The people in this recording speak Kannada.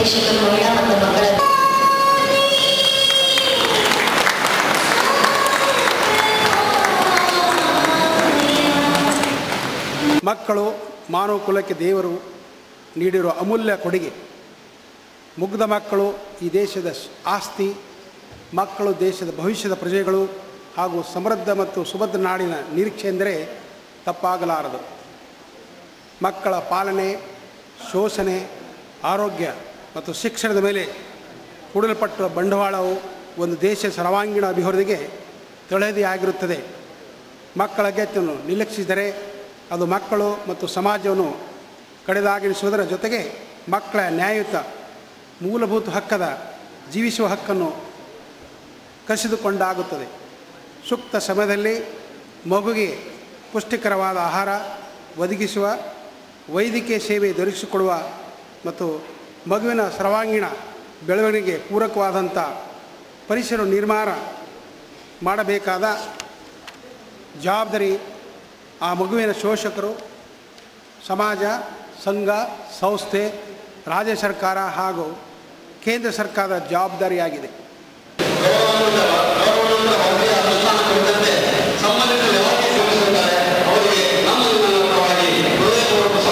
ನಿರ್ದೇಶಕರು ಮಹಿಳಾ ಮತ್ತು ಮಕ್ಕಳ ಮಕ್ಕಳು ಮಾನವ ಕುಲಕ್ಕೆ ದೇವರು ನೀಡಿರುವ ಅಮೂಲ್ಯ ಕೊಡುಗೆ. ಮುಗ್ಧ ಮಕ್ಕಳು ಈ ದೇಶದ ಆಸ್ತಿ. ಮಕ್ಕಳು ದೇಶದ ಭವಿಷ್ಯದ ಪ್ರಜೆಗಳು ಹಾಗೂ ಸಮೃದ್ಧ ಮತ್ತು ಸುಭದ್ರ ನಾಡಿನ ನಿರೀಕ್ಷೆ ಎಂದರೆ ತಪ್ಪಾಗಲಾರದು. ಮಕ್ಕಳ ಪಾಲನೆ, ಶೋಷಣೆ, ಆರೋಗ್ಯ ಮತ್ತು ಶಿಕ್ಷಣದ ಮೇಲೆ ಹೂಡಲ್ಪಟ್ಟ ಬಂಡವಾಳವು ಒಂದು ದೇಶದ ಸರ್ವಾಂಗೀಣ ಅಭಿವೃದ್ಧಿಗೆ ತೊಳೆದಿಯಾಗಿರುತ್ತದೆ. ಮಕ್ಕಳ ಅಗತ್ಯವನ್ನು ನಿರ್ಲಕ್ಷಿಸಿದರೆ ಅದು ಮಕ್ಕಳು ಮತ್ತು ಸಮಾಜವನ್ನು ಕಡೆದಾಗಿಸುವುದರ ಜೊತೆಗೆ ಮಕ್ಕಳ ನ್ಯಾಯಯುತ ಮೂಲಭೂತ ಹಕ್ಕದ ಜೀವಿಸುವ ಹಕ್ಕನ್ನು ಕಸಿದುಕೊಂಡಾಗುತ್ತದೆ. ಸೂಕ್ತ ಸಮಯದಲ್ಲಿ ಮಗುವಿಗೆ ಪುಷ್ಟಿಕರವಾದ ಆಹಾರ ಒದಗಿಸುವ, ವೈದ್ಯಕೀಯ ಸೇವೆ ದೊರಕಿಸಿಕೊಡುವ ಮತ್ತು ಮಗುವಿನ ಸರ್ವಾಂಗೀಣ ಬೆಳವಣಿಗೆಗೆ ಪೂರಕವಾದಂಥ ಪರಿಸರ ನಿರ್ಮಾಣ ಮಾಡಬೇಕಾದ ಜವಾಬ್ದಾರಿ ಆ ಮಗುವಿನ ಪೋಷಕರು, ಸಮಾಜ, ಸಂಘ, ಸಂಸ್ಥೆ, ರಾಜ್ಯ ಸರ್ಕಾರ ಹಾಗೂ ಕೇಂದ್ರ ಸರ್ಕಾರದ ಜವಾಬ್ದಾರಿಯಾಗಿದೆ.